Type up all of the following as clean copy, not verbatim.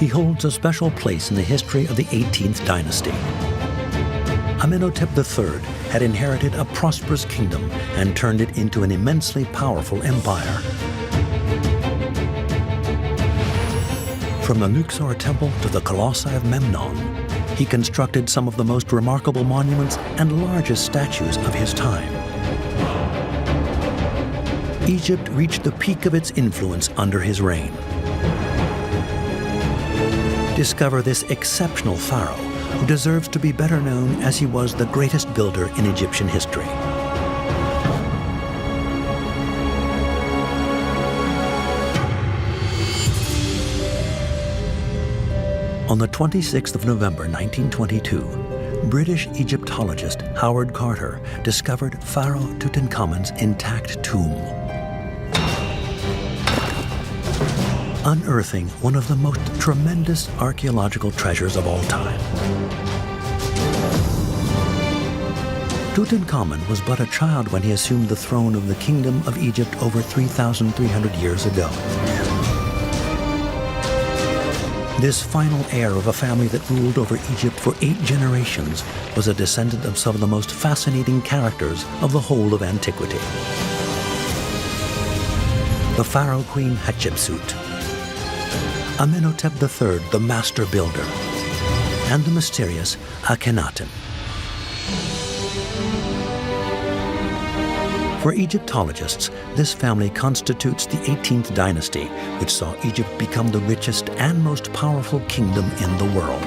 he holds a special place in the history of the 18th dynasty. Amenhotep III had inherited a prosperous kingdom and turned it into an immensely powerful empire. From the Luxor Temple to the Colossi of Memnon, he constructed some of the most remarkable monuments and largest statues of his time. Egypt reached the peak of its influence under his reign. Discover this exceptional pharaoh who deserves to be better known as he was the greatest builder in Egyptian history. On the 26th of November 1922, British Egyptologist Howard Carter discovered Pharaoh Tutankhamun's intact tomb, unearthing one of the most tremendous archaeological treasures of all time. Tutankhamun was but a child when he assumed the throne of the Kingdom of Egypt over 3,300 years ago. This final heir of a family that ruled over Egypt for 8 generations was a descendant of some of the most fascinating characters of the whole of antiquity. The Pharaoh Queen Hatshepsut, Amenhotep III, the master builder, and the mysterious Akhenaten. For Egyptologists, this family constitutes the 18th dynasty, which saw Egypt become the richest and most powerful kingdom in the world.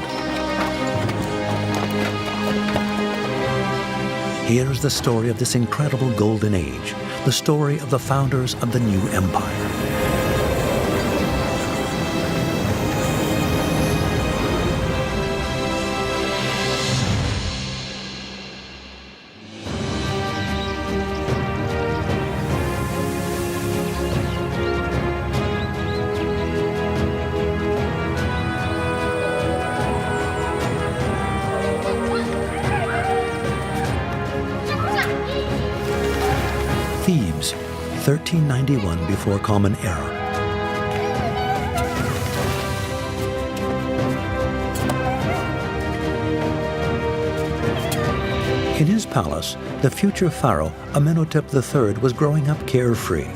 Here is the story of this incredible golden age, the story of the founders of the new empire. Thebes, 1391 before Common Era. In his palace, the future pharaoh Amenhotep III was growing up carefree.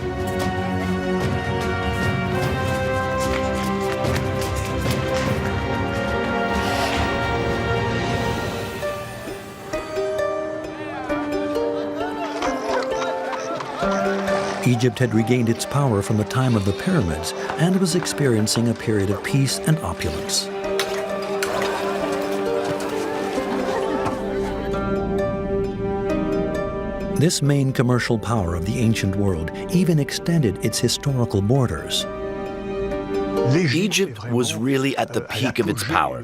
Egypt had regained its power from the time of the pyramids and was experiencing a period of peace and opulence. This main commercial power of the ancient world even extended its historical borders. Egypt was really at the peak of its power.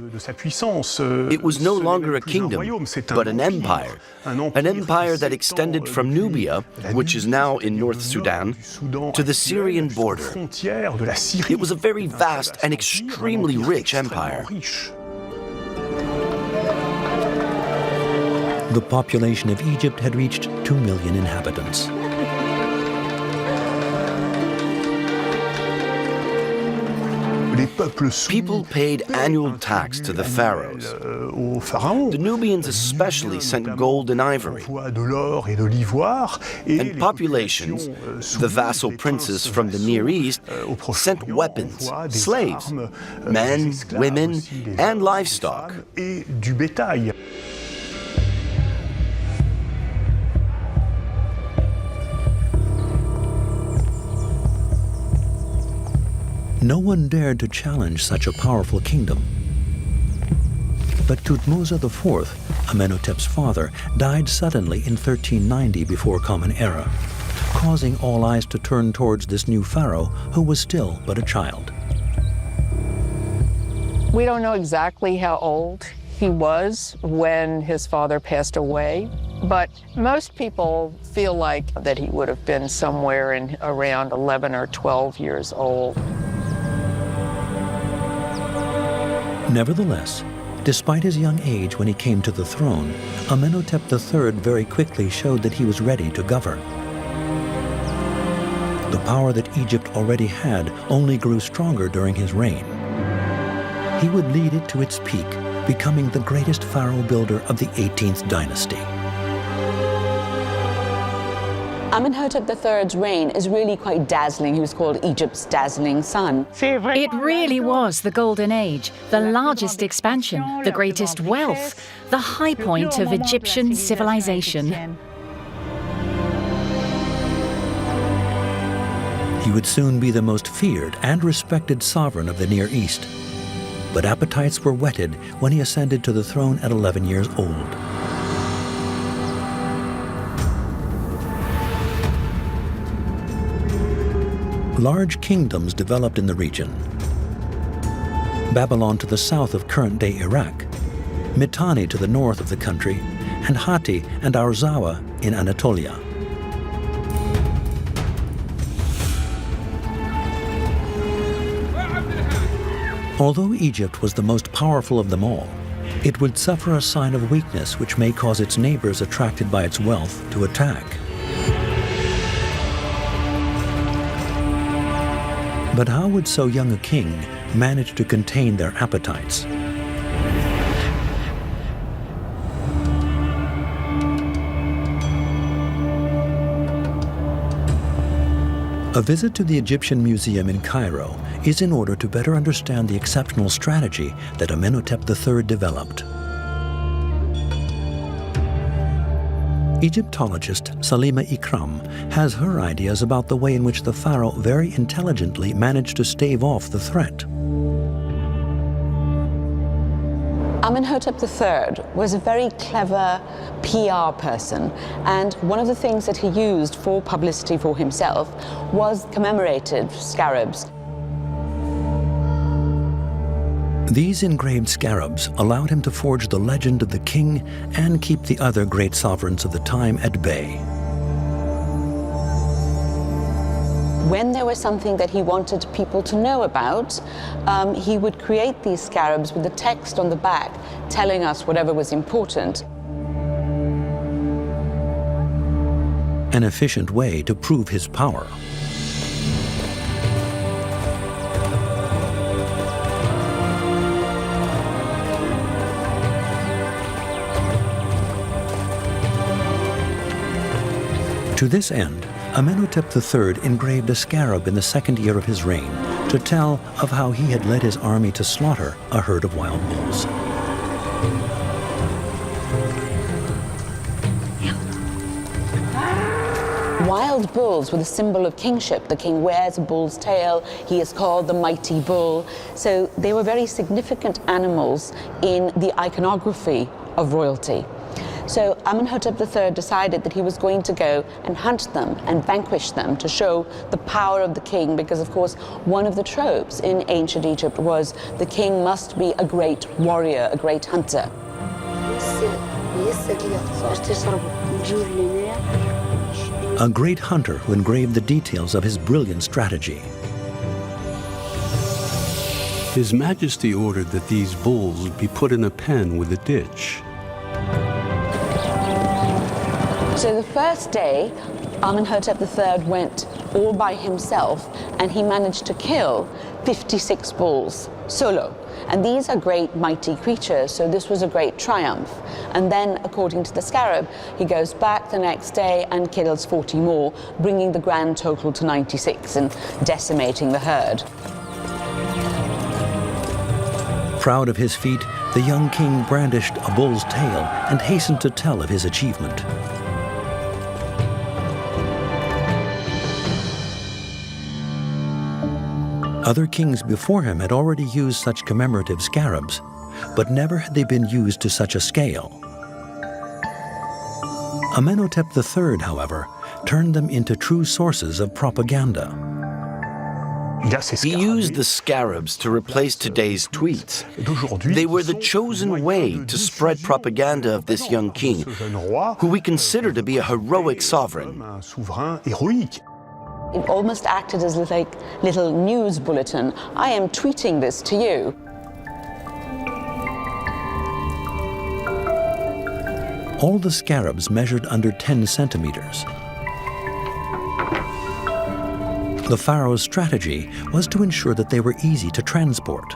It was no longer a kingdom, but an empire that extended from Nubia, which is now in North Sudan, to the Syrian border. It was a very vast and extremely rich empire. The population of Egypt had reached 2 million inhabitants. People paid annual tax to the pharaohs. The Nubians especially sent gold and ivory. And populations, the vassal princes from the Near East, sent weapons, slaves, men, women, and livestock. No one dared to challenge such a powerful kingdom. But Thutmose IV, Amenhotep's father, died suddenly in 1390 before Common Era, causing all eyes to turn towards this new pharaoh who was still but a child. We don't know exactly how old he was when his father passed away, but most people feel like that he would have been somewhere in around 11 or 12 years old. Nevertheless, despite his young age when he came to the throne, Amenhotep III very quickly showed that he was ready to govern. The power that Egypt already had only grew stronger during his reign. he would lead it to its peak, becoming the greatest pharaoh builder of the 18th dynasty. Amenhotep III's reign is really quite dazzling. He was called Egypt's dazzling sun. It really was the golden age, the largest expansion, the greatest wealth, the high point of Egyptian civilization. He would soon be the most feared and respected sovereign of the Near East. But appetites were whetted when he ascended to the throne at 11 years old. Large kingdoms developed in the region. Babylon to the south of current-day Iraq, Mitanni to the north of the country, and Hatti and Arzawa in Anatolia. Although Egypt was the most powerful of them all, it would suffer a sign of weakness which may cause its neighbors attracted by its wealth to attack. But how would so young a king manage to contain their appetites? A visit to the Egyptian Museum in Cairo is in order to better understand the exceptional strategy that Amenhotep III developed. Egyptologist Salima Ikram has her ideas about the way in which the pharaoh very intelligently managed to stave off the threat. Amenhotep III was a very clever PR person, and one of the things that he used for publicity for himself was commemorative scarabs. These engraved scarabs allowed him to forge the legend of the king and keep the other great sovereigns of the time at bay. When there was something that he wanted people to know about, he would create these scarabs with the text on the back telling us whatever was important. An efficient way to prove his power. To this end, Amenhotep III engraved a scarab in the second year of his reign to tell of how he had led his army to slaughter a herd of wild bulls. Wild bulls were the symbol of kingship. The king wears a bull's tail. He is called the mighty bull. So they were very significant animals in the iconography of royalty. So Amenhotep III decided that he was going to go and hunt them and vanquish them to show the power of the king, because of course one of the tropes in ancient Egypt was the king must be a great warrior, a great hunter. A great hunter who engraved the details of his brilliant strategy. His Majesty ordered that these bulls be put in a pen with a ditch. So the first day, Amenhotep III went all by himself, and he managed to kill 56 bulls solo. And these are great, mighty creatures, so this was a great triumph. And then, according to the scarab, he goes back the next day and kills 40 more, bringing the grand total to 96 and decimating the herd. Proud of his feat, the young king brandished a bull's tail and hastened to tell of his achievement. Other kings before him had already used such commemorative scarabs, but never had they been used to such a scale. Amenhotep III, however, turned them into true sources of propaganda. He used the scarabs to replace today's tweets. They were the chosen way to spread propaganda of this young king, who we consider to be a heroic sovereign. It almost acted as like little news bulletin. I am tweeting this to you. All the scarabs measured under 10 centimeters. The pharaoh's strategy was to ensure that they were easy to transport.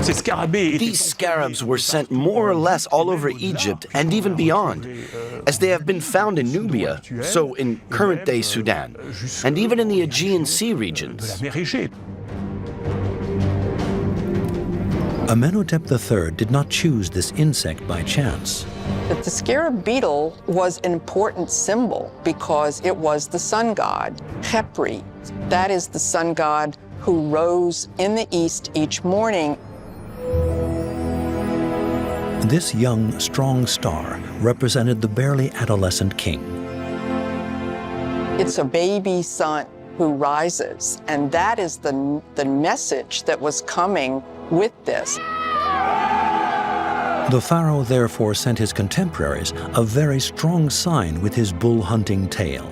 These scarabs were sent more or less all over Egypt and even beyond, as they have been found in Nubia, so in current-day Sudan, and even in the Aegean Sea regions. Amenhotep III did not choose this insect by chance. But the scarab beetle was an important symbol because it was the sun god, Khepri. That is the sun god who rose in the east each morning. This young, strong star represented the barely adolescent king. It's a baby sun who rises, and that is the message that was coming with this. The pharaoh therefore sent his contemporaries a very strong sign with his bull hunting tail.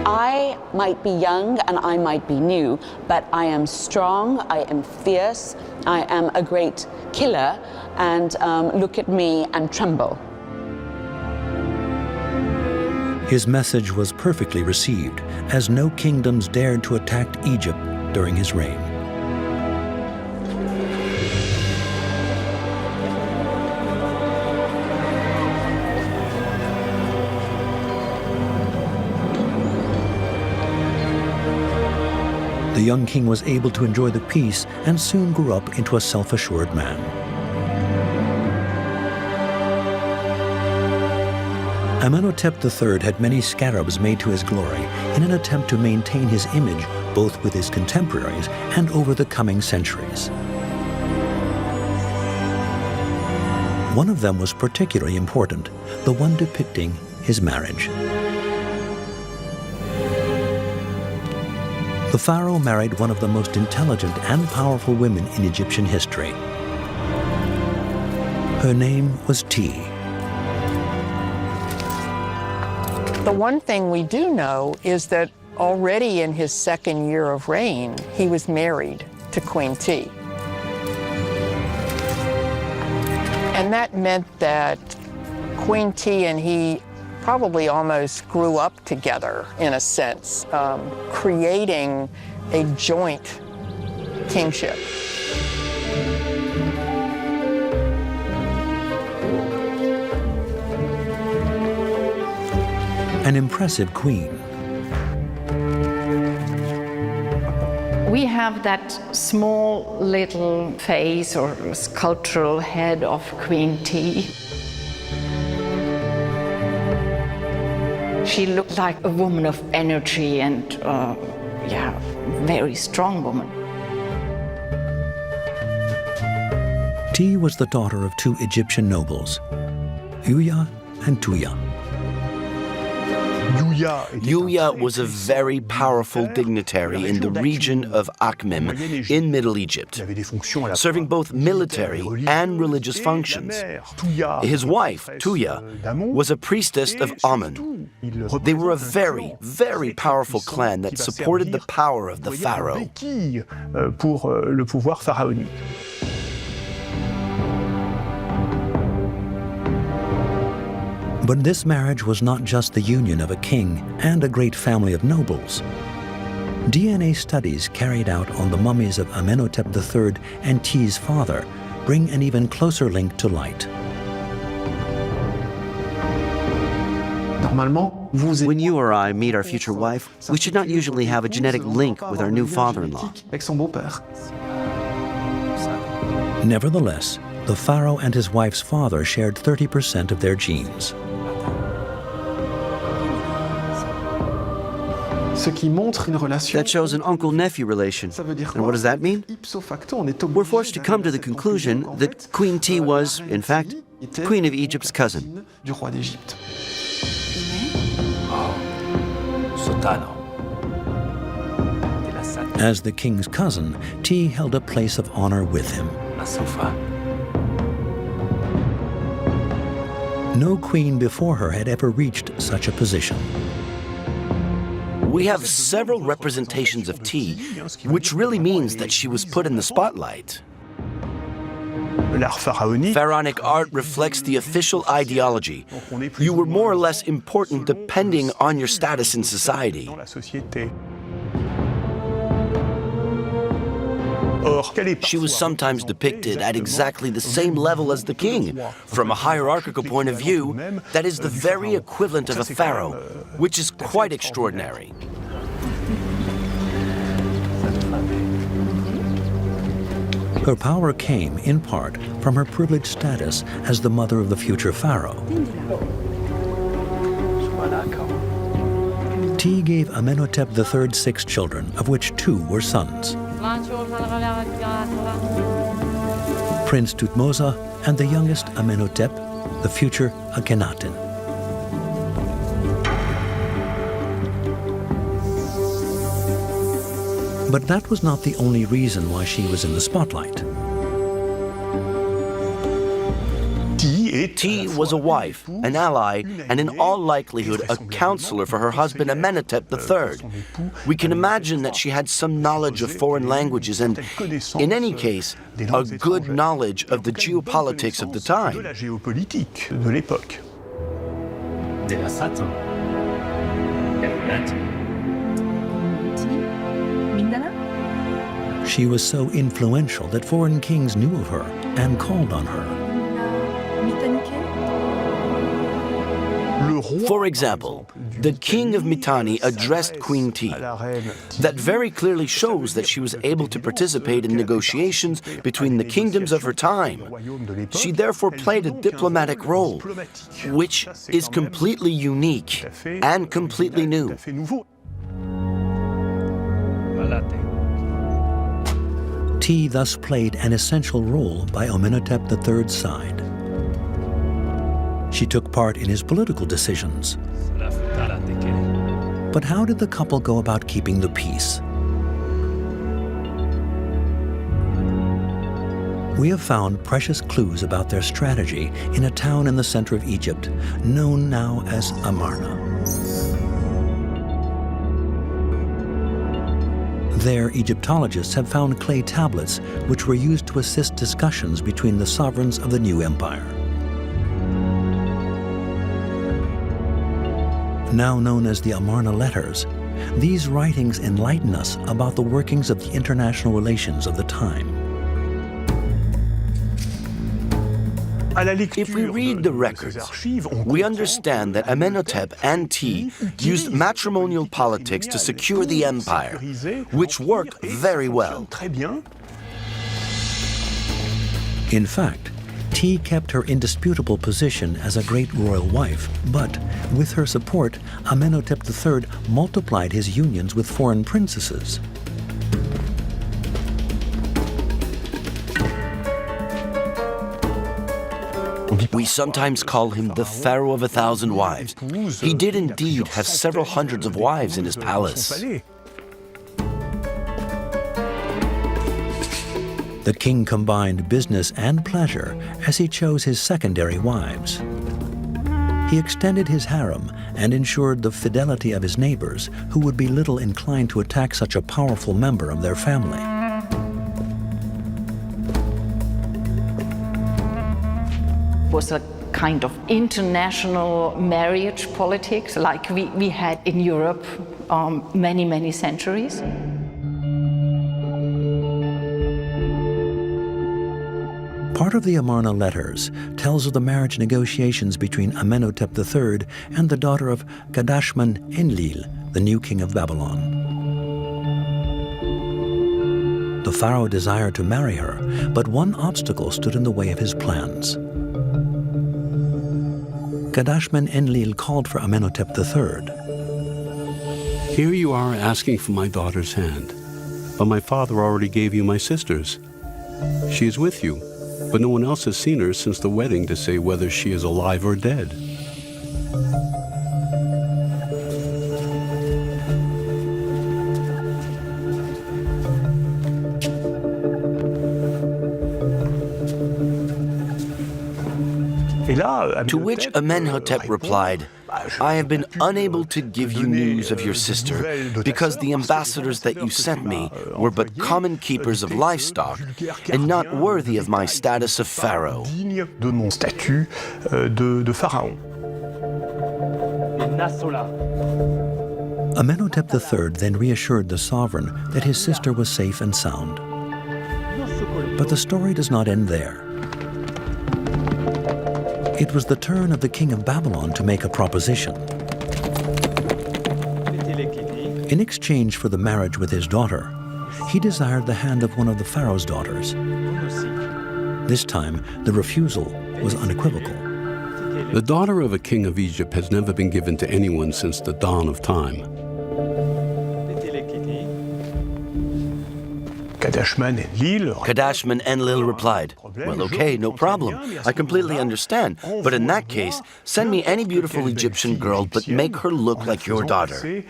I might be young and I might be new, but I am strong, I am fierce, I am a great killer, and look at me and tremble. His message was perfectly received, as no kingdoms dared to attack Egypt during his reign. The young king was able to enjoy the peace and soon grew up into a self-assured man. Amenhotep III had many scarabs made to his glory in an attempt to maintain his image both with his contemporaries and over the coming centuries. One of them was particularly important, the one depicting his marriage. The pharaoh married one of the most intelligent and powerful women in Egyptian history. Her name was Tiye. The one thing we do know is that already in his second year of reign, he was married to Queen Tiye. And that meant that Queen Tiye and he probably almost grew up together in a sense, creating a joint kingship. An impressive queen. We have that small little face or sculptural head of Queen Tiye. She looked like a woman of energy and, very strong woman. Tiye was the daughter of two Egyptian nobles, Uya and Tuya. Uya was a very powerful dignitary in the region of Akhmim in Middle Egypt, serving both military and religious functions. His wife, Tuya, was a priestess of Amen. They were a very, very powerful clan that supported the power of the pharaoh. But this marriage was not just the union of a king and a great family of nobles. DNA studies carried out on the mummies of Amenhotep III and Tiye's father bring an even closer link to light. When you or I meet our future wife, we should not usually have a genetic link with our new father-in-law. Nevertheless, the pharaoh and his wife's father shared 30% of their genes. That shows an uncle-nephew relation. And what does that mean? We're forced to come to the conclusion that Queen Tiye was, in fact, Queen of Egypt's cousin. As the king's cousin, Tiye held a place of honor with him. No queen before her had ever reached such a position. We have several representations of Tiye, which really means that she was put in the spotlight. Pharaonic art reflects the official ideology. You were more or less important depending on your status in society. She was sometimes depicted at exactly the same level as the king. From a hierarchical point of view, that is the very equivalent of a pharaoh, which is quite extraordinary. Her power came, in part, from her privileged status as the mother of the future pharaoh. Tiye gave Amenhotep III 6 children, of which 2 were sons. Prince Thutmose and the youngest Amenhotep, the future Akhenaten. But that was not the only reason why she was in the spotlight. Tiye was a wife, an ally, and in all likelihood a counselor for her husband Amenhotep III. We can imagine that she had some knowledge of foreign languages and, in any case, a good knowledge of the geopolitics of the time. She was so influential that foreign kings knew of her and called on her. For example, the king of Mitanni addressed Queen Tiye. That very clearly shows that she was able to participate in negotiations between the kingdoms of her time. She therefore played a diplomatic role, which is completely unique and completely new. Tiye thus played an essential role by Amenhotep III's side. She took part in his political decisions. But how did the couple go about keeping the peace? We have found precious clues about their strategy in a town in the center of Egypt, known now as Amarna. There, Egyptologists have found clay tablets which were used to assist discussions between the sovereigns of the new empire. Now known as the Amarna Letters, these writings enlighten us about the workings of the international relations of the time. If we read the records, we understand that Amenhotep and Tiye used matrimonial politics to secure the empire, which worked very well. In fact, Tiye kept her indisputable position as a great royal wife, but with her support, Amenhotep III multiplied his unions with foreign princesses. We sometimes call him the Pharaoh of 1,000 wives. He did indeed have several hundreds of wives in his palace. The king combined business and pleasure as he chose his secondary wives. He extended his harem and ensured the fidelity of his neighbors, who would be little inclined to attack such a powerful member of their family. Was a kind of international marriage politics like we had in Europe many centuries. Part of the Amarna Letters tells of the marriage negotiations between Amenhotep III and the daughter of Kadashman-Enlil, the new king of Babylon. The pharaoh desired to marry her, but one obstacle stood in the way of his plans. Kadashman-Enlil called for Amenhotep III. Here you are asking for my daughter's hand, but my father already gave you my sister's. She is with you, but no one else has seen her since the wedding to say whether she is alive or dead. To which Amenhotep replied, "I have been unable to give you news of your sister because the ambassadors that you sent me were but common keepers of livestock and not worthy of my status of pharaoh." Amenhotep III then reassured the sovereign that his sister was safe and sound. But the story does not end there. It was the turn of the king of Babylon to make a proposition. In exchange for the marriage with his daughter, he desired the hand of one of the Pharaoh's daughters. This time, the refusal was unequivocal. The daughter of a king of Egypt has never been given to anyone since the dawn of time. Kadashman and Enlil replied, "Well, okay, no problem. I completely understand. But in that case, send me any beautiful Egyptian girl, but make her look like your daughter."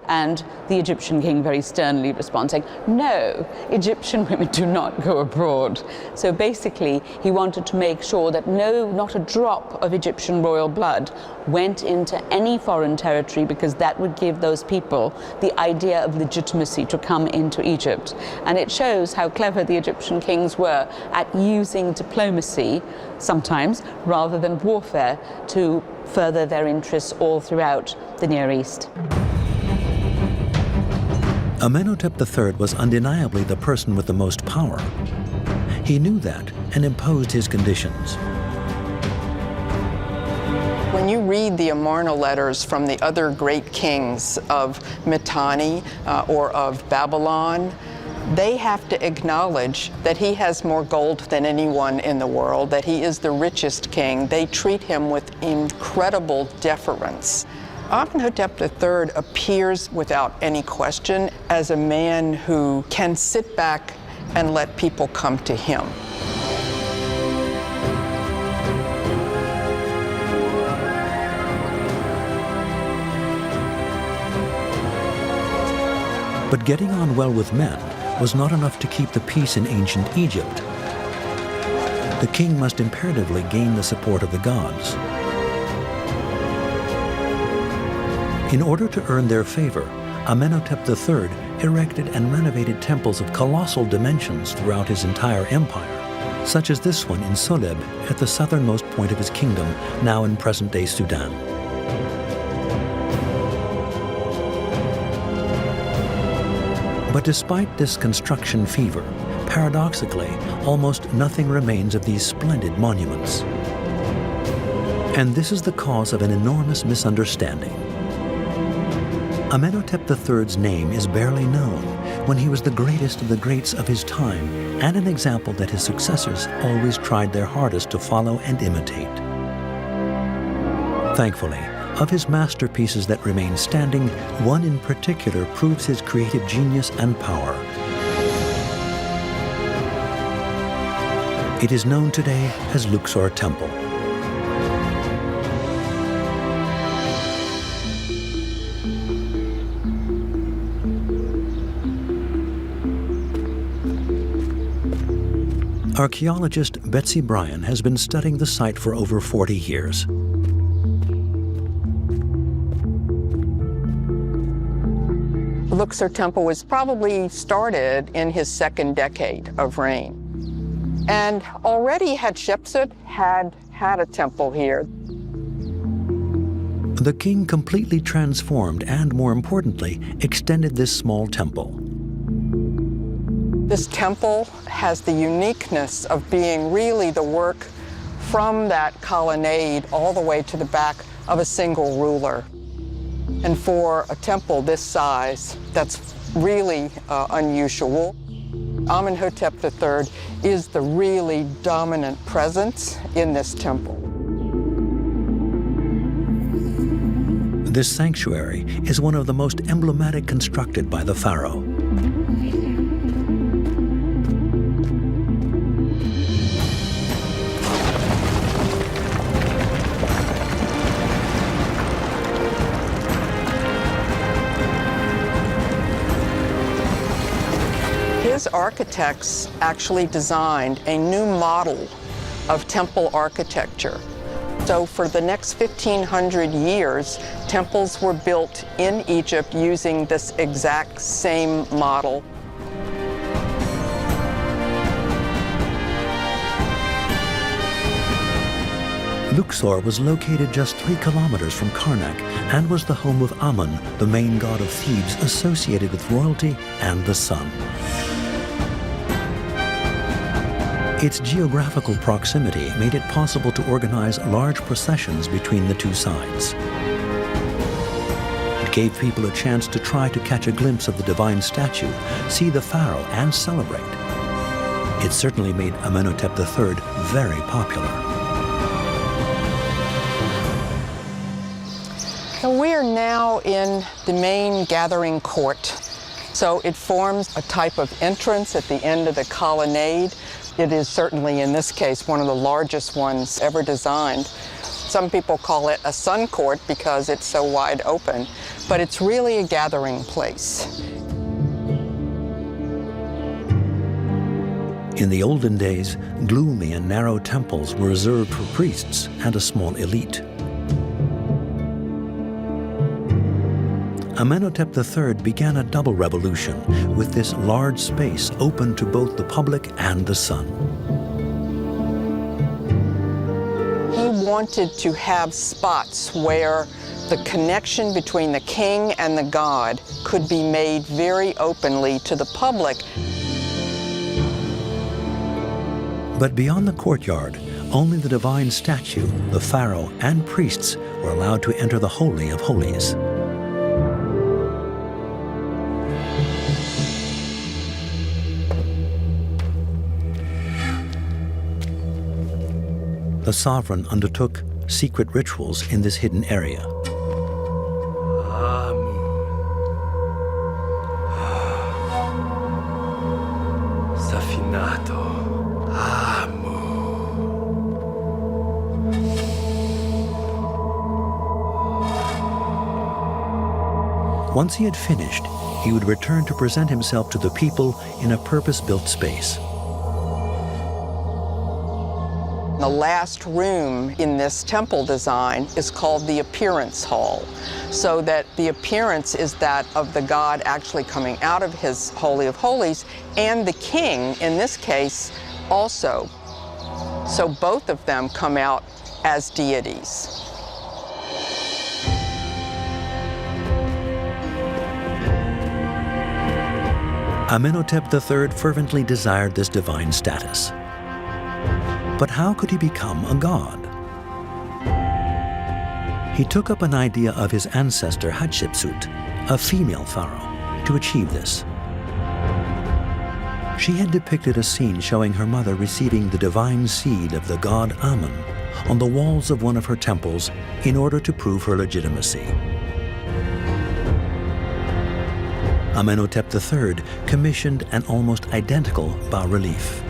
And the Egyptian king very sternly responds saying, no, Egyptian women do not go abroad. So basically, he wanted to make sure that not a drop of Egyptian royal blood went into any foreign territory, because that would give those people the idea of legitimacy to come into Egypt. And it shows how clever the Egyptian kings were at using diplomacy, sometimes, rather than warfare, to further their interests all throughout the Near East. Amenhotep III was undeniably the person with the most power. He knew that and imposed his conditions. When you read the Amarna letters from the other great kings of Mitanni or of Babylon, they have to acknowledge that he has more gold than anyone in the world, that he is the richest king. They treat him with incredible deference. Amenhotep III appears without any question as a man who can sit back and let people come to him. But getting on well with men was not enough to keep the peace in ancient Egypt. The king must imperatively gain the support of the gods. In order to earn their favor, Amenhotep III erected and renovated temples of colossal dimensions throughout his entire empire, such as this one in Soleb at the southernmost point of his kingdom, now in present-day Sudan. But despite this construction fever, paradoxically, almost nothing remains of these splendid monuments. And this is the cause of an enormous misunderstanding. Amenhotep III's name is barely known when he was the greatest of the greats of his time, and an example that his successors always tried their hardest to follow and imitate. Thankfully, of his masterpieces that remain standing, one in particular proves his creative genius and power. It is known today as Luxor Temple. Archaeologist Betsy Bryan has been studying the site for over 40 years. Luxor Temple was probably started in his second decade of reign. And already Hatshepsut had a temple here. The king completely transformed and, more importantly, extended this small temple. This temple has the uniqueness of being really the work from that colonnade all the way to the back of a single ruler. And for a temple this size, that's really unusual. Amenhotep III is the really dominant presence in this temple. This sanctuary is one of the most emblematic constructed by the pharaoh. His architects actually designed a new model of temple architecture. So for the next 1,500 years, temples were built in Egypt using this exact same model. Luxor was located just 3 kilometers from Karnak and was the home of Amun, the main god of Thebes associated with royalty and the sun. Its geographical proximity made it possible to organize large processions between the two sides. It gave people a chance to try to catch a glimpse of the divine statue, see the pharaoh, and celebrate. It certainly made Amenhotep III very popular. So we are now in the main gathering court. So it forms a type of entrance at the end of the colonnade. It is certainly, in this case, one of the largest ones ever designed. Some people call it a sun court because it's so wide open, but it's really a gathering place. In the olden days, gloomy and narrow temples were reserved for priests and a small elite. Amenhotep III began a double revolution with this large space open to both the public and the sun. He wanted to have spots where the connection between the king and the god could be made very openly to the public. But beyond the courtyard, only the divine statue, the pharaoh, and priests were allowed to enter the Holy of Holies. The sovereign undertook secret rituals in this hidden area. Once he had finished, he would return to present himself to the people in a purpose-built space. The last room in this temple design is called the Appearance Hall, so that the appearance is that of the god actually coming out of his Holy of Holies, and the king, in this case, also. So both of them come out as deities. Amenhotep III fervently desired this divine status. But how could he become a god? He took up an idea of his ancestor Hatshepsut, a female pharaoh, to achieve this. She had depicted a scene showing her mother receiving the divine seed of the god Amun on the walls of one of her temples in order to prove her legitimacy. Amenhotep III commissioned an almost identical bas-relief.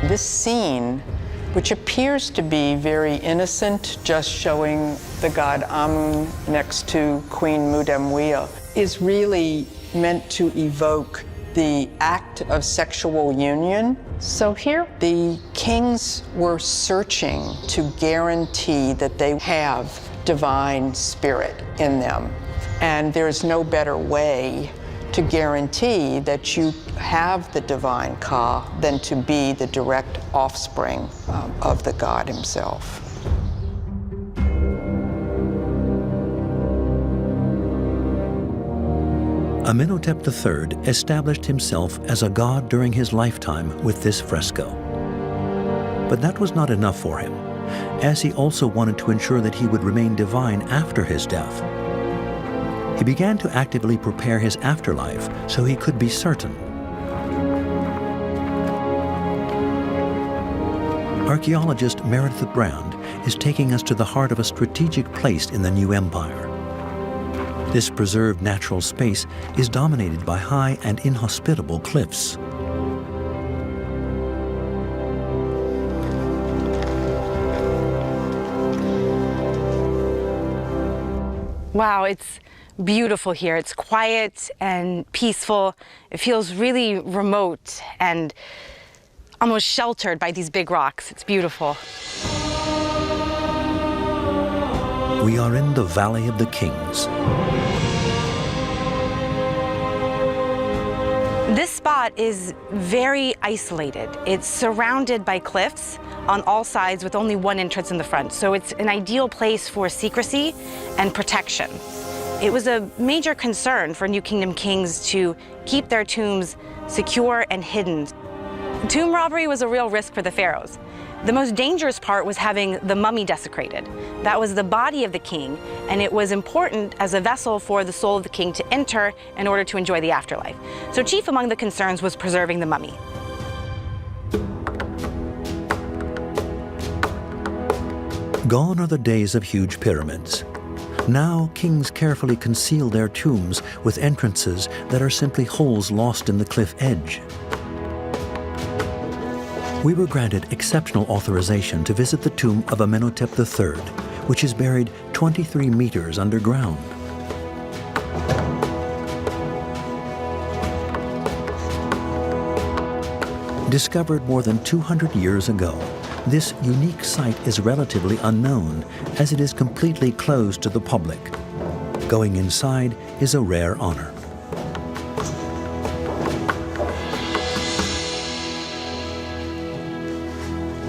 This scene, which appears to be very innocent, just showing the god Amun next to Queen Mudemwea, is really meant to evoke the act of sexual union. So here, the kings were searching to guarantee that they have divine spirit in them. And there's no better way to guarantee that you have the divine Ka than to be the direct offspring of the god himself. Amenhotep III established himself as a god during his lifetime with this fresco. But that was not enough for him, as he also wanted to ensure that he would remain divine after his death. He began to actively prepare his afterlife so he could be certain. Archaeologist Meredith Brand is taking us to the heart of a strategic place in the new empire. This preserved natural space is dominated by high and inhospitable cliffs. Wow, it's beautiful here. It's quiet and peaceful. It feels really remote and almost sheltered by these big rocks. It's beautiful. We are in the Valley of the Kings. This spot is very isolated. It's surrounded by cliffs on all sides with only one entrance in the front. So it's an ideal place for secrecy and protection. It was a major concern for New Kingdom kings to keep their tombs secure and hidden. Tomb robbery was a real risk for the pharaohs. The most dangerous part was having the mummy desecrated. That was the body of the king, and it was important as a vessel for the soul of the king to enter in order to enjoy the afterlife. So chief among the concerns was preserving the mummy. Gone are the days of huge pyramids. Now, kings carefully conceal their tombs with entrances that are simply holes lost in the cliff edge. We were granted exceptional authorization to visit the tomb of Amenhotep III, which is buried 23 meters underground. Discovered more than 200 years ago, this unique site is relatively unknown as it is completely closed to the public. Going inside is a rare honor.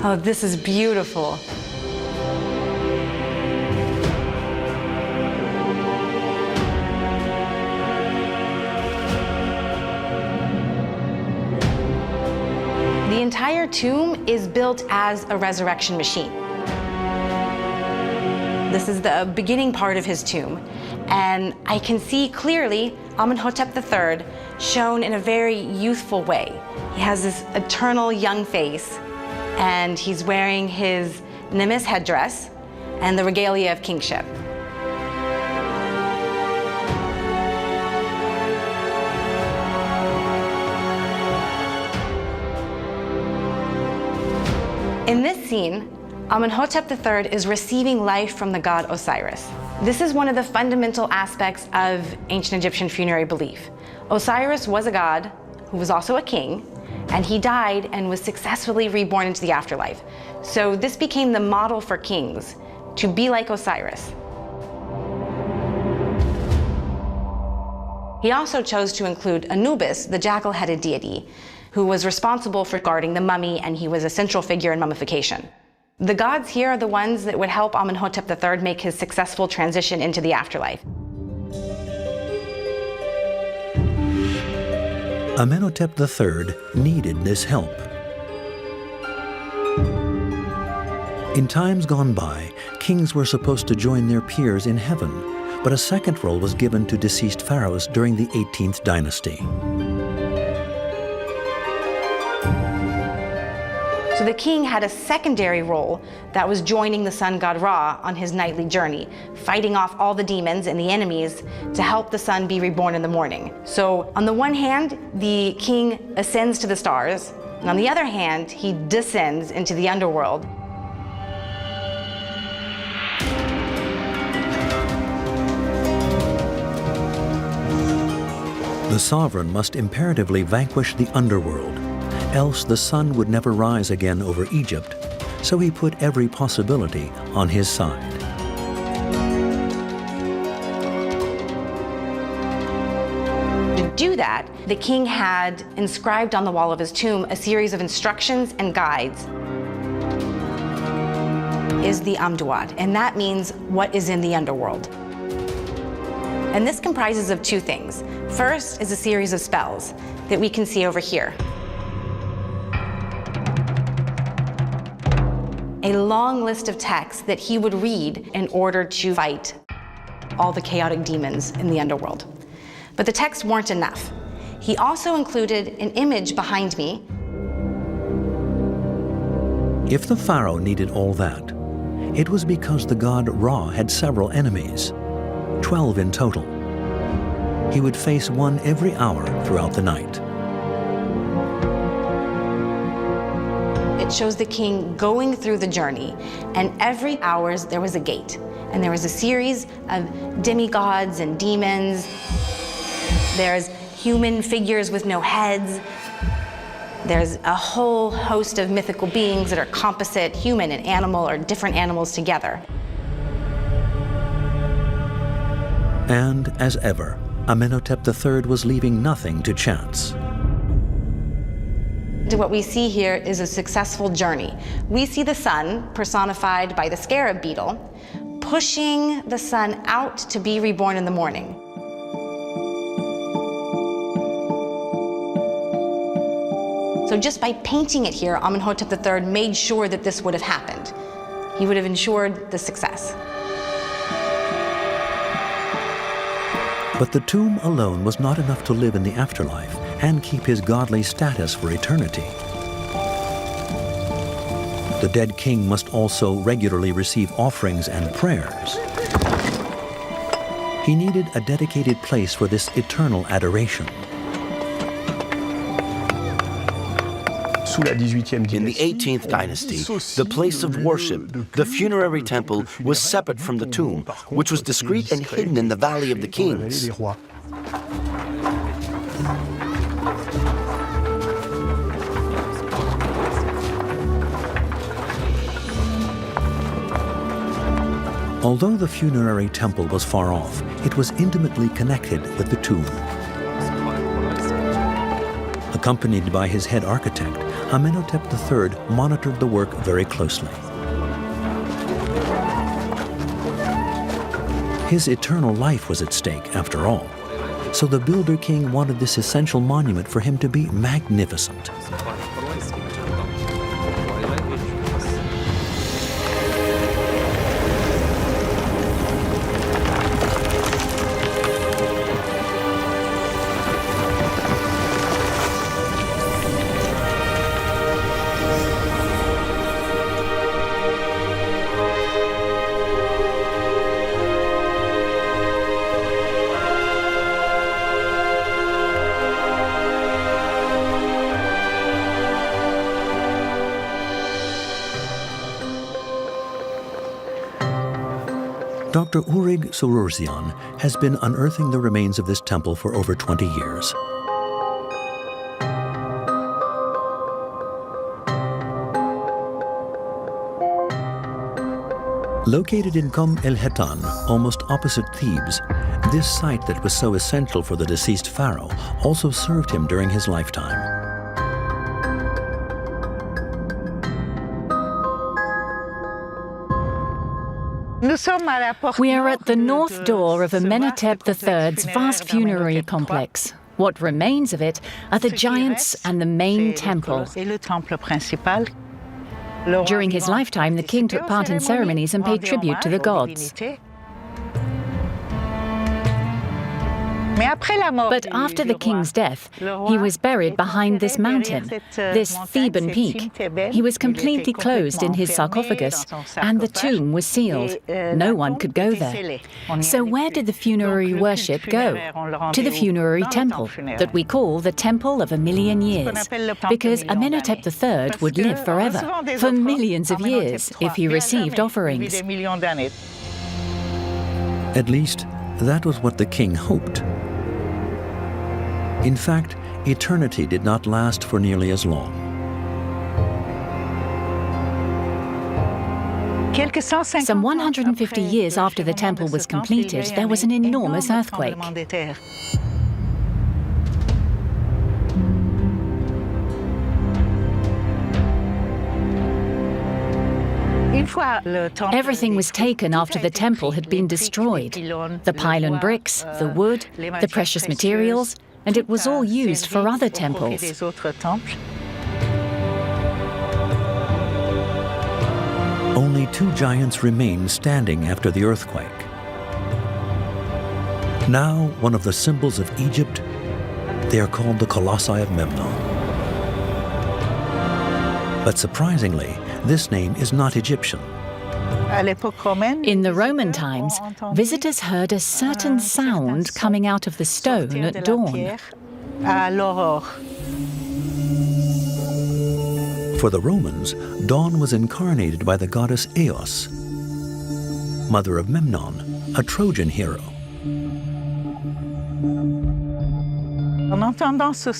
Oh, this is beautiful. The entire tomb is built as a resurrection machine. This is the beginning part of his tomb, and I can see clearly Amenhotep III shown in a very youthful way. He has this eternal young face, and he's wearing his Nemes headdress and the regalia of kingship. In this scene, Amenhotep III is receiving life from the god Osiris. This is one of the fundamental aspects of ancient Egyptian funerary belief. Osiris was a god who was also a king, and he died and was successfully reborn into the afterlife. So this became the model for kings, to be like Osiris. He also chose to include Anubis, the jackal-headed deity, who was responsible for guarding the mummy, and he was a central figure in mummification. The gods here are the ones that would help Amenhotep III make his successful transition into the afterlife. Amenhotep III needed this help. In times gone by, kings were supposed to join their peers in heaven, but a second role was given to deceased pharaohs during the 18th dynasty. So the king had a secondary role that was joining the sun god Ra on his nightly journey, fighting off all the demons and the enemies to help the sun be reborn in the morning. So on the one hand, the king ascends to the stars, and on the other hand, he descends into the underworld. The sovereign must imperatively vanquish the underworld, else the sun would never rise again over Egypt, so he put every possibility on his side. To do that, the king had inscribed on the wall of his tomb a series of instructions and guides. Is the Amduad, and that means what is in the underworld. And this comprises of two things. First is a series of spells that we can see over here. A long list of texts that he would read in order to fight all the chaotic demons in the underworld. But the texts weren't enough. He also included an image behind me. If the pharaoh needed all that, it was because the god Ra had several enemies, 12 in total. He would face one every hour throughout the night. It shows the king going through the journey, and every hour there was a gate, and there was a series of demigods and demons. There's human figures with no heads. There's a whole host of mythical beings that are composite, human and animal, or different animals together. And as ever, Amenhotep III was leaving nothing to chance. What we see here is a successful journey. We see the sun, personified by the scarab beetle, pushing the sun out to be reborn in the morning. So So just by painting it here, Amenhotep III made sure that this would have happened. He would have ensured the success. But the tomb alone was not enough to live in the afterlife and keep his godly status for eternity. The dead king must also regularly receive offerings and prayers. He needed a dedicated place for this eternal adoration. In the 18th dynasty, the place of worship, the funerary temple, was separate from the tomb, which was discreet and hidden in the Valley of the Kings. Although the funerary temple was far off, it was intimately connected with the tomb. Accompanied by his head architect, Amenhotep III monitored the work very closely. His eternal life was at stake, after all, so the builder king wanted this essential monument for him to be magnificent. Dr. Urig Sorurzian has been unearthing the remains of this temple for over 20 years. Located in Qom el-Hetan, almost opposite Thebes, this site that was so essential for the deceased pharaoh also served him during his lifetime. We are at the north door of Amenhotep III's vast funerary complex. What remains of it are the giants and the main temple. During his lifetime, the king took part in ceremonies and paid tribute to the gods. But after the king's death, he was buried behind this mountain, this Theban peak. He was completely closed in his sarcophagus, and the tomb was sealed. No one could go there. So where did the funerary worship go? To the funerary temple, that we call the Temple of a Million Years, because Amenhotep III would live forever, for millions of years, if he received offerings. At least, that was what the king hoped. In fact, eternity did not last for nearly as long. Some 150 years after the temple was completed, there was an enormous earthquake. Everything was taken after the temple had been destroyed. The pylon bricks, the wood, the precious materials, and it was all used for other temples. Only two giants remain standing after the earthquake. Now one of the symbols of Egypt, they are called the Colossi of Memnon. But surprisingly, this name is not Egyptian. In the Roman times, visitors heard a certain sound coming out of the stone at dawn. For the Romans, dawn was incarnated by the goddess Eos, mother of Memnon, a Trojan hero.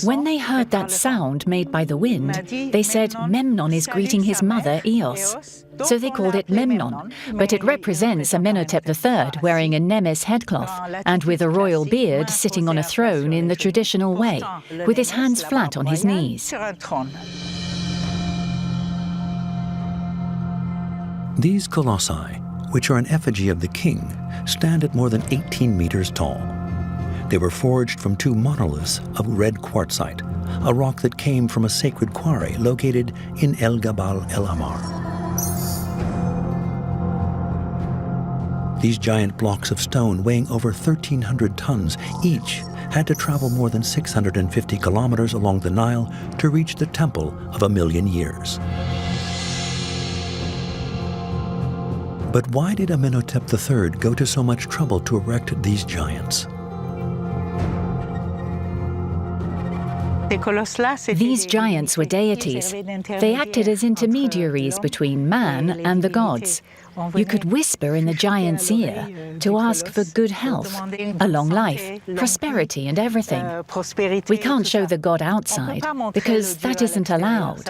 When they heard that sound made by the wind, they said Memnon is greeting his mother Eos. So they called it Memnon, but it represents Amenhotep III wearing a Nemes headcloth and with a royal beard sitting on a throne in the traditional way, with his hands flat on his knees. These colossi, which are an effigy of the king, stand at more than 18 meters tall. They were forged from two monoliths of red quartzite, a rock that came from a sacred quarry located in El Gabal El Ahmar. These giant blocks of stone, weighing over 1,300 tons each, had to travel more than 650 kilometers along the Nile to reach the Temple of a Million Years. But why did Amenhotep III go to so much trouble to erect these giants? These giants were deities. They acted as intermediaries between man and the gods. You could whisper in the giant's ear to ask for good health, a long life, prosperity and everything. We can't show the god outside because that isn't allowed.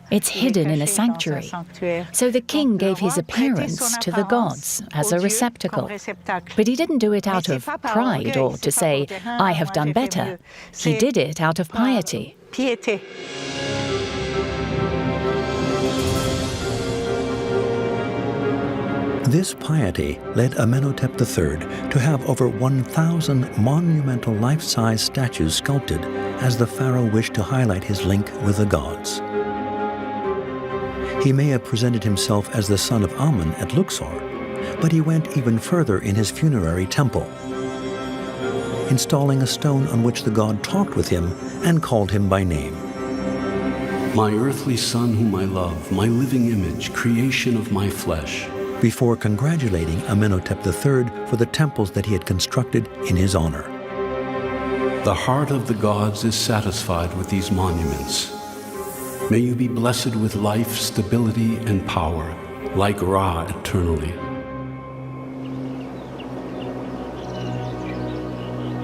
It's hidden in a sanctuary. So the king gave his appearance to the gods as a receptacle. But he didn't do it out of pride or to say, I have done better. He did it out of piety. This piety led Amenhotep III to have over 1,000 monumental life-size statues sculpted as the pharaoh wished to highlight his link with the gods. He may have presented himself as the son of Amen at Luxor, but he went even further in his funerary temple, installing a stone on which the god talked with him and called him by name. My earthly son whom I love, my living image, creation of my flesh. Before congratulating Amenhotep III for the temples that he had constructed in his honor. The heart of the gods is satisfied with these monuments. May you be blessed with life, stability, and power, like Ra eternally.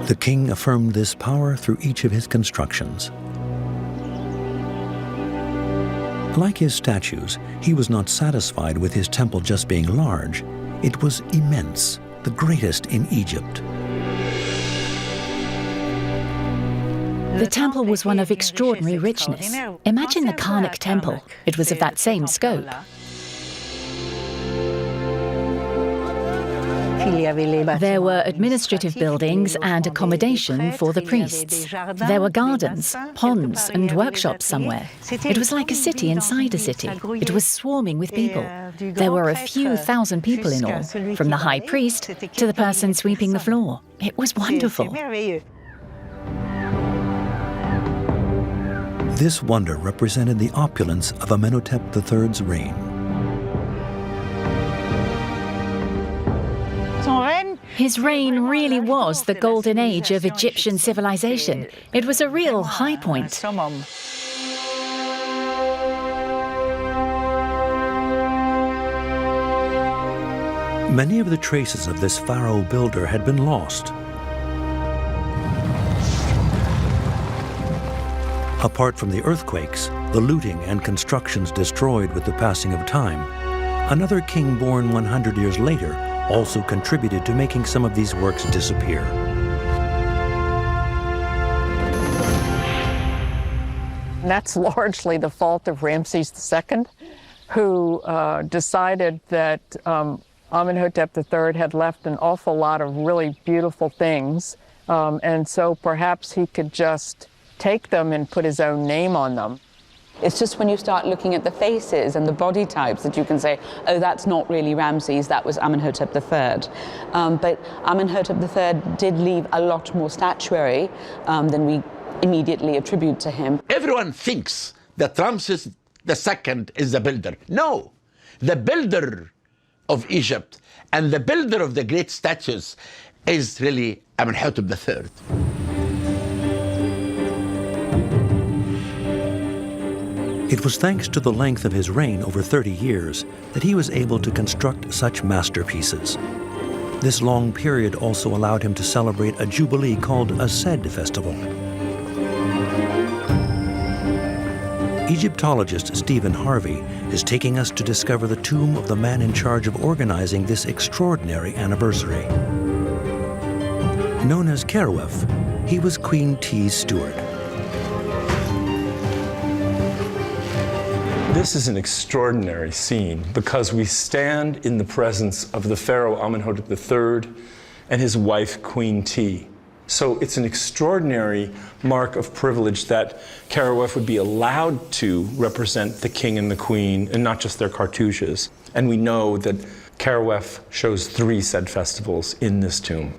The king affirmed this power through each of his constructions. Like his statues, he was not satisfied with his temple just being large. It was immense, the greatest in Egypt. The temple was one of extraordinary richness. Imagine the Karnak temple. It was of that same scope. There were administrative buildings and accommodation for the priests. There were gardens, ponds, and workshops somewhere. It was like a city inside a city. It was swarming with people. There were a few thousand people in all, from the high priest to the person sweeping the floor. It was wonderful. This wonder represented the opulence of Amenhotep III's reign. His reign really was the golden age of Egyptian civilization. It was a real high point. Many of the traces of this pharaoh builder had been lost. Apart from the earthquakes, the looting and constructions destroyed with the passing of time, another king born 100 years later also contributed to making some of these works disappear. That's largely the fault of Ramses II, who decided that Amenhotep III had left an awful lot of really beautiful things, and so perhaps he could just take them and put his own name on them. It's just when you start looking at the faces and the body types that you can say, oh, that's not really Ramses, that was Amenhotep III. But Amenhotep III did leave a lot more statuary than we immediately attribute to him. Everyone thinks that Ramses II is the builder. No, the builder of Egypt and the builder of the great statues is really Amenhotep III. It was thanks to the length of his reign over 30 years that he was able to construct such masterpieces. This long period also allowed him to celebrate a jubilee called a Sed festival. Egyptologist Stephen Harvey is taking us to discover the tomb of the man in charge of organizing this extraordinary anniversary. Known as Kerouef, he was Queen Tiye's steward. This is an extraordinary scene because we stand in the presence of the pharaoh Amenhotep III and his wife, Queen Tiye. So it's an extraordinary mark of privilege that Carawef would be allowed to represent the king and the queen, and not just their cartouches. And we know that Carawef shows 3 said festivals in this tomb.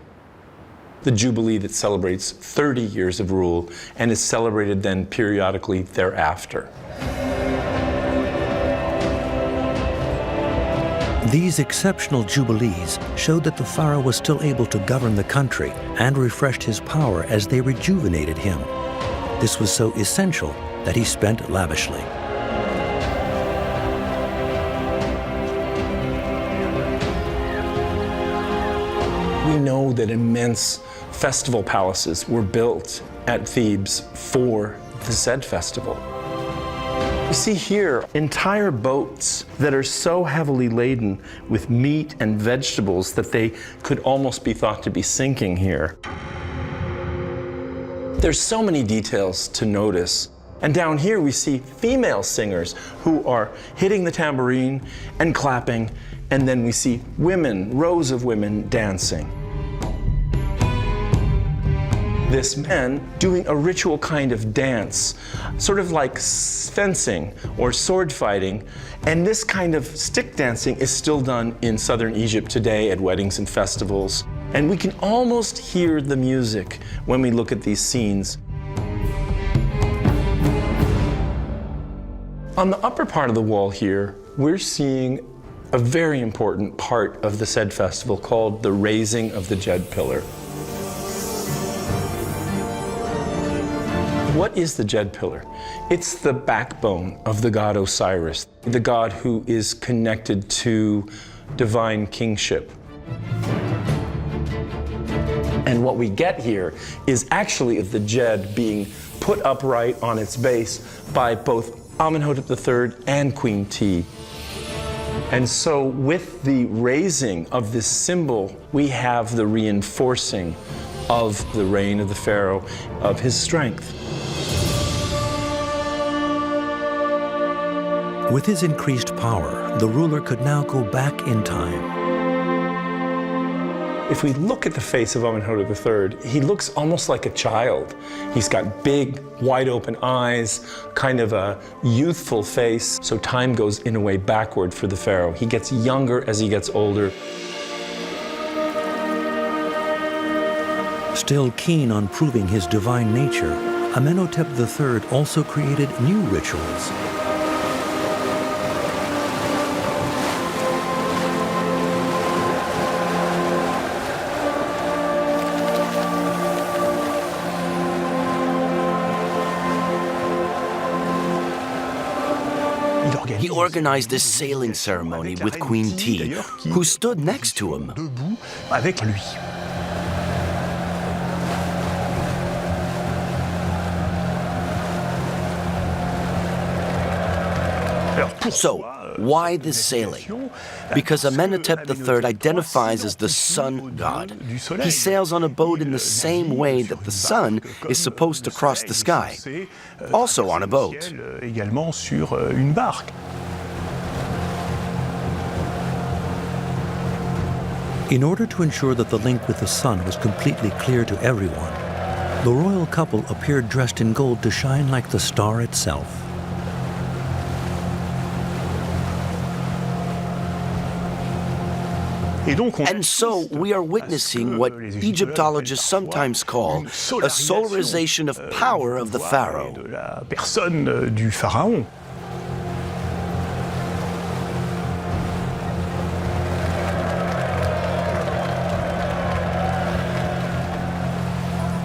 The Jubilee that celebrates 30 years of rule and is celebrated then periodically thereafter. These exceptional jubilees showed that the pharaoh was still able to govern the country and refreshed his power as they rejuvenated him. This was so essential that he spent lavishly. We know that immense festival palaces were built at Thebes for the said festival. You see here entire boats that are so heavily laden with meat and vegetables that they could almost be thought to be sinking here. There's so many details to notice. And down here we see female singers who are hitting the tambourine and clapping, and then we see women, rows of women dancing. This man doing a ritual kind of dance, sort of like fencing or sword fighting. And this kind of stick dancing is still done in southern Egypt today at weddings and festivals. And we can almost hear the music when we look at these scenes. On the upper part of the wall here, we're seeing a very important part of the said festival called the raising of the Jed pillar. What is the Jed pillar? It's the backbone of the god Osiris, the god who is connected to divine kingship. And what we get here is actually of the Jed being put upright on its base by both Amenhotep III and Queen Tiye. And so with the raising of this symbol, we have the reinforcing of the reign of the pharaoh, of his strength. With his increased power, the ruler could now go back in time. If we look at the face of Amenhotep III, he looks almost like a child. He's got big, wide-open eyes, kind of a youthful face. So time goes in a way backward for the pharaoh. He gets younger as he gets older. Still keen on proving his divine nature, Amenhotep III also created new rituals. He organized this sailing ceremony with Queen Tiye, who stood next to him. So, why this sailing? Because Amenhotep III identifies as the sun god. He sails on a boat in the same way that the sun is supposed to cross the sky, also on a boat. In order to ensure that the link with the sun was completely clear to everyone, the royal couple appeared dressed in gold to shine like the star itself. And so we are witnessing what Egyptologists sometimes call a solarization of power of the pharaoh.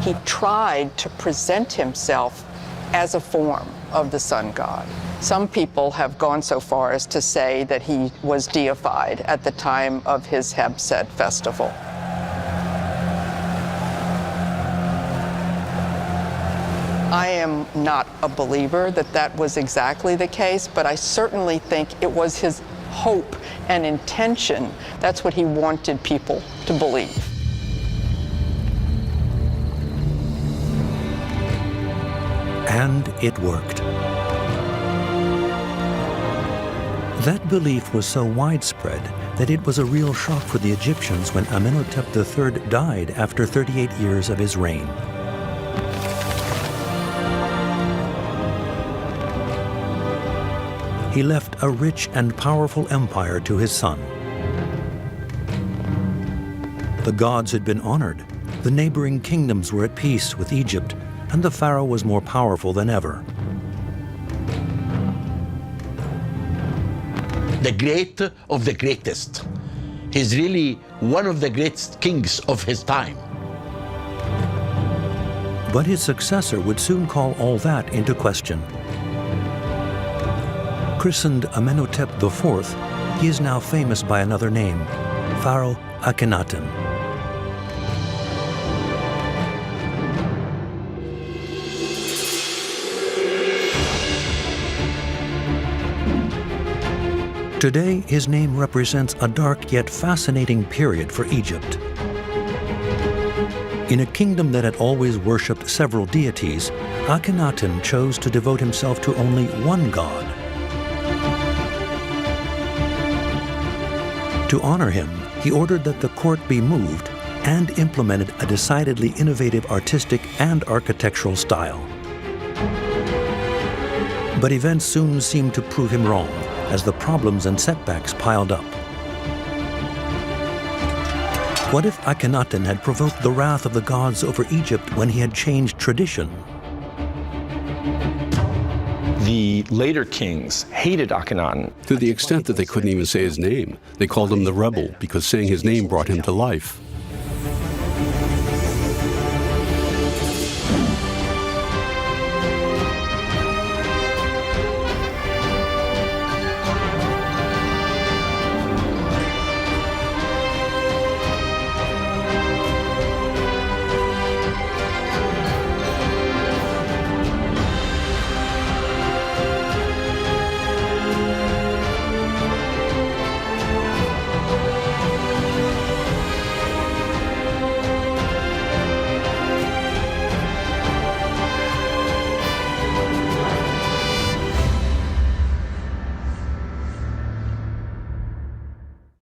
He tried to present himself as a form of the sun god. Some people have gone so far as to say that he was deified at the time of his Heb-Sed festival. I am not a believer that that was exactly the case, but I certainly think it was his hope and intention. That's what he wanted people to believe. And it worked. That belief was so widespread that it was a real shock for the Egyptians when Amenhotep III died after 38 years of his reign. He left a rich and powerful empire to his son. The gods had been honored, the neighboring kingdoms were at peace with Egypt, and the pharaoh was more powerful than ever. The great of the greatest. He's really one of the greatest kings of his time. But his successor would soon call all that into question. Christened Amenhotep IV, he is now famous by another name, Pharaoh Akhenaten. Today, his name represents a dark yet fascinating period for Egypt. In a kingdom that had always worshipped several deities, Akhenaten chose to devote himself to only one god. To honor him, he ordered that the court be moved and implemented a decidedly innovative artistic and architectural style. But events soon seemed to prove him wrong, as the problems and setbacks piled up. What if Akhenaten had provoked the wrath of the gods over Egypt when he had changed tradition? The later kings hated Akhenaten. To the extent that they couldn't even say his name. They called him the rebel because saying his name brought him to life.